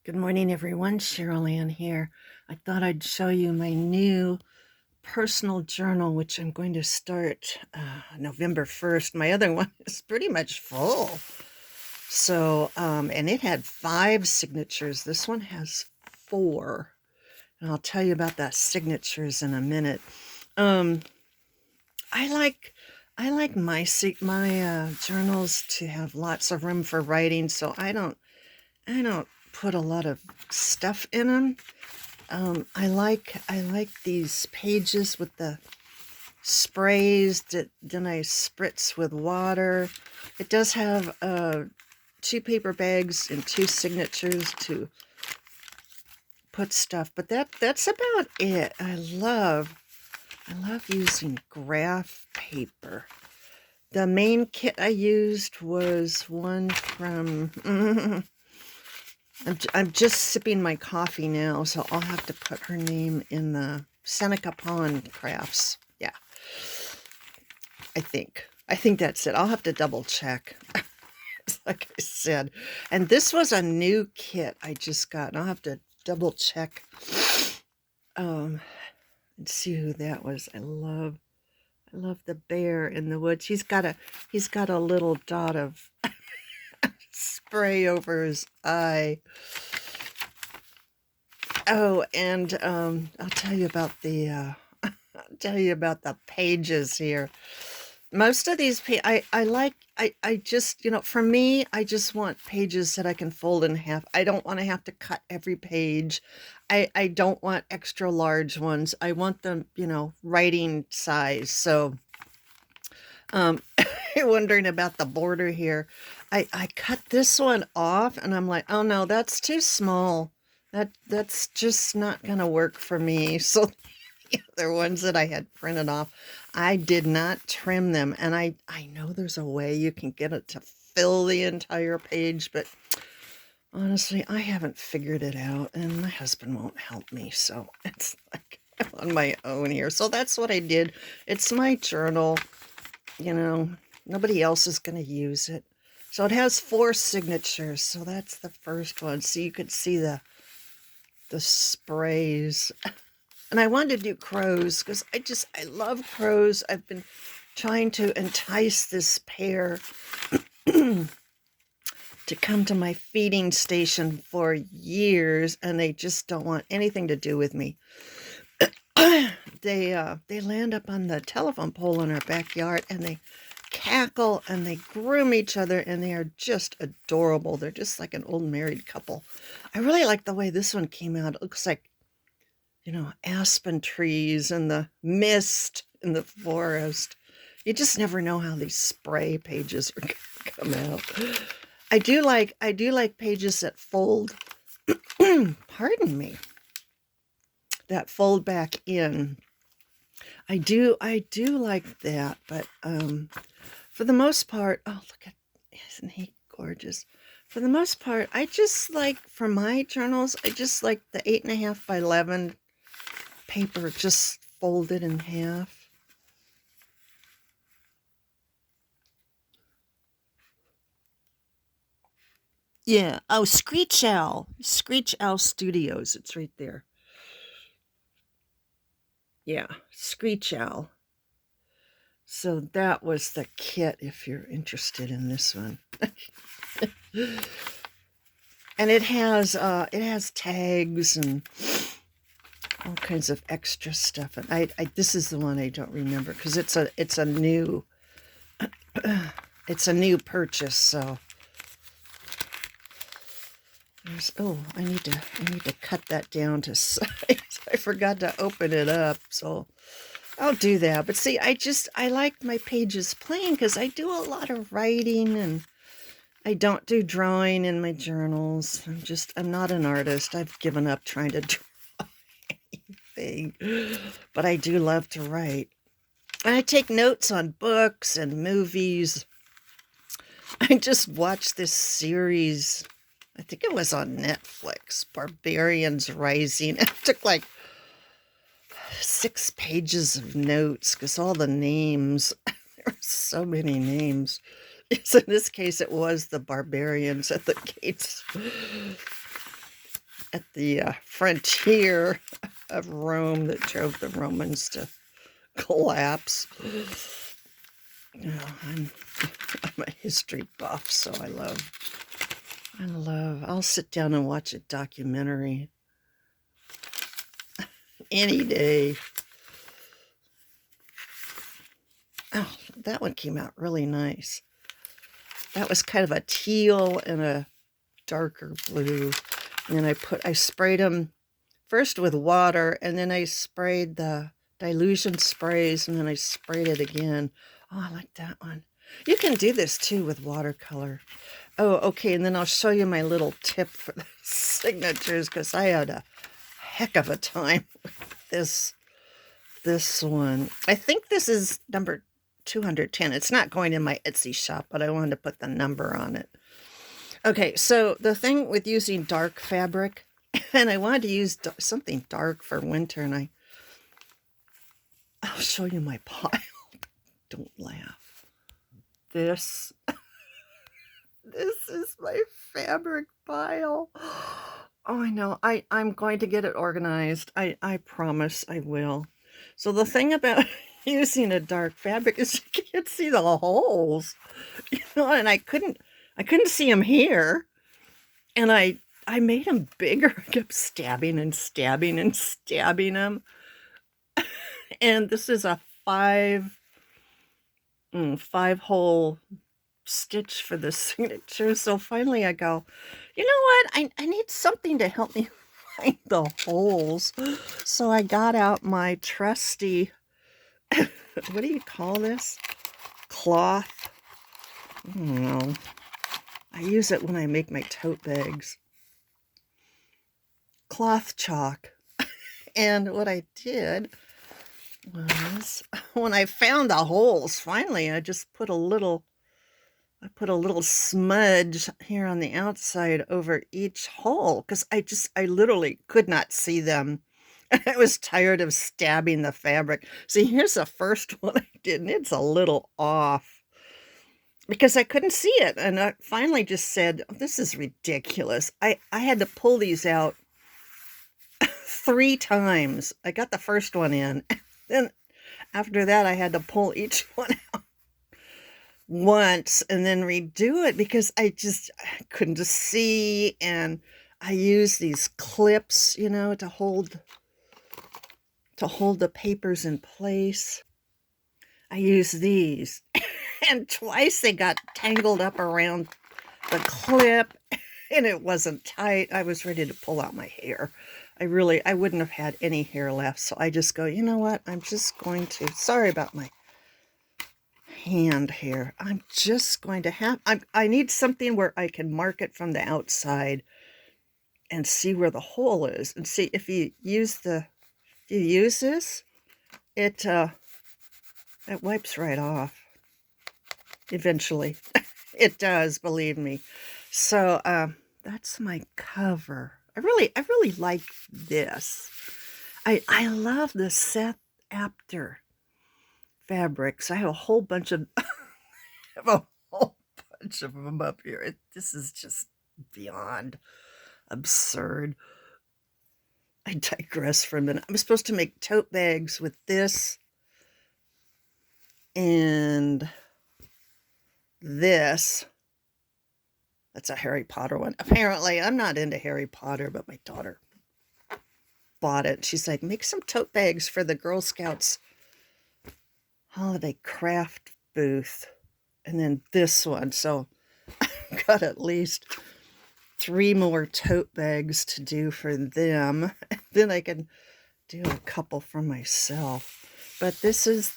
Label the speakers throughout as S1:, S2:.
S1: Good morning, everyone. Cheryl Ann here. I thought I'd show you my new personal journal, which I'm going to start November 1st. My other one is pretty much full. And it had 5 signatures. This one has 4. And I'll tell you about that signatures in a minute. Um, I like I like my journals to have lots of room for writing, so I don't put a lot of stuff in them. I like these pages with the sprays that then I spritz with water. It does have 2 paper bags and 2 signatures to put stuff, but that's about it. I love using graph paper. The main kit I used was one from I'm just sipping my coffee now, so I'll have to put her name in the Seneca Pond Crafts. Yeah, I think. I think that's it. I'll have to double check. Like I said. And this was a new kit I just got. And I'll have to double check and see who that was. I love the bear in the woods. He's got a little dot of spray over his eye. Oh, and I'll tell you about the I'll tell you about the pages here. Most of these I just, for me, I just want pages that I can fold in half. I don't want to have to cut every page. I don't want extra large ones. I want them, writing size. So, um, you're wondering about the border here. I cut this one off and I'm like, oh no, that's too small. That's just not gonna work for me. So the other ones that I had printed off, I did not trim them. And I know there's a way you can get it to fill the entire page, but honestly, I haven't figured it out and my husband won't help me. So it's like I'm on my own here. So that's what I did. It's my journal, you know, nobody else is going to use it. So it has 4 signatures. So that's the first one. So you could see the sprays. And I wanted to do crows because I love crows. I've been trying to entice this pair to come to my feeding station for years, and they just don't want anything to do with me. They land up on the telephone pole in our backyard, and they cackle and they groom each other, and they are just adorable. They're just like an old married couple. I really like the way this one came out. It looks like, aspen trees and the mist in the forest. You just never know how these spray pages are gonna come out. I do like pages that fold. Pardon me. That fold back in. I do like that, but for the most part, oh look at, isn't he gorgeous? For the most part, I just like, for my journals, I just like the 8.5 by 11 paper just folded in half. Yeah. Oh, Screech Owl. Screech Owl Studios. It's right there. Yeah. Screech Owl. So that was the kit if you're interested in this one. And it has tags and all kinds of extra stuff. And I this is the one I don't remember because it's a new it's a new purchase. So I need to cut that down to size. I forgot to open it up, so I'll do that. But see, I like my pages plain because I do a lot of writing and I don't do drawing in my journals. I'm not an artist. I've given up trying to draw anything, but I do love to write. And I take notes on books and movies. I just watched this series. I think it was on Netflix, Barbarians Rising. It took like 6 pages of notes because all the names, there were so many names. So in this case, it was the barbarians at the gates at the frontier of Rome that drove the Romans to collapse. I'm a history buff, so I'll sit down and watch a documentary any day. Oh, that one came out really nice. That was kind of a teal and a darker blue. And then I sprayed them first with water, and then I sprayed the dilution sprays, and then I sprayed it again. Oh, I like that one. You can do this too with watercolor. Oh, okay, and then I'll show you my little tip for the signatures, because I had a heck of a time with this one. I think this is number 210. It's not going in my Etsy shop, but I wanted to put the number on it. Okay, so the thing with using dark fabric, and I wanted to use something dark for winter, and I'll show you my pile. Don't laugh. This is my fabric pile. Oh, I know. I'm going to get it organized. I promise I will. So the thing about using a dark fabric is you can't see the holes, and I couldn't see them here, and I made them bigger. I kept stabbing and stabbing and stabbing them, and this is a five hole stitch for the signature. So finally I go, you know what? I need something to help me find the holes. So I got out my trusty, what do you call this? Cloth. I don't know. I use it when I make my tote bags. Cloth chalk. And what I did was, when I found the holes, finally, I just put a little smudge here on the outside over each hole, because I literally could not see them. I was tired of stabbing the fabric. See, here's the first one I did, and it's a little off because I couldn't see it. And I finally just said, oh, this is ridiculous. I had to pull these out 3 times. I got the first one in. Then after that, I had to pull each one out once and then redo it because I couldn't see. And I use these clips, to hold the papers in place. I use these. And twice they got tangled up around the clip, and it wasn't tight. I was ready to pull out my hair. I wouldn't have had any hair left. So I just go, you know what? I'm just going to, sorry about my hand here. I'm just going to have, I need something where I can mark it from the outside and see where the hole is. And see, if you use this, it wipes right off. Eventually. It does, believe me. So, that's my cover. I really like this. I love the Seth Apter fabrics. I have a whole bunch of them up here. This is just beyond absurd. I digress for a minute. I'm supposed to make tote bags with this and this. That's a Harry Potter one. Apparently, I'm not into Harry Potter, but my daughter bought it. She's like, make some tote bags for the Girl Scouts holiday craft booth. And then this one. So I've got at least 3 more tote bags to do for them. And then I can do a couple for myself. But this is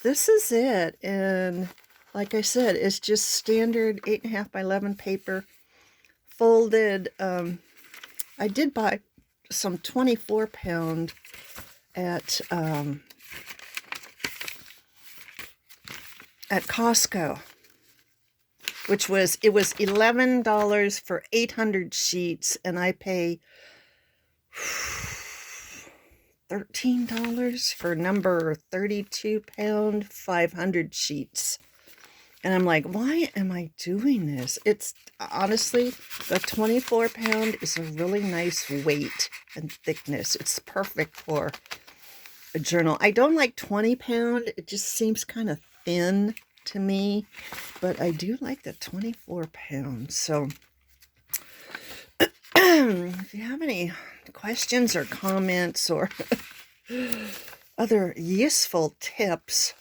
S1: it. And like I said, it's just standard 8.5 by 11 paper. Folded. I did buy some 24-pound at Costco, which was $11 for 800 sheets, and I pay $13 for number 32-pound 500 sheets. And I'm like, why am I doing this? It's honestly, the 24 pound is a really nice weight and thickness. It's perfect for a journal. I don't like 20 pound. It just seems kind of thin to me, but I do like the 24 pounds. So if you have any questions or comments or other useful tips,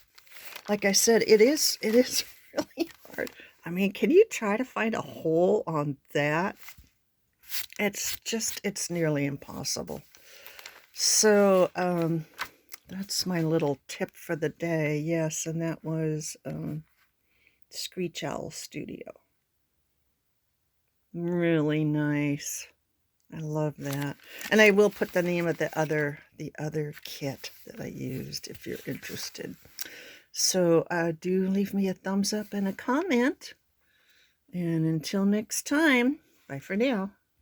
S1: like I said, it is really hard. I mean, can you try to find a hole on that? It's nearly impossible. So, that's my little tip for the day. Yes, and that was Screech Owl Studio. Really nice. I love that. And I will put the name of the other kit that I used if you're interested. So do leave me a thumbs up and a comment. And until next time, bye for now.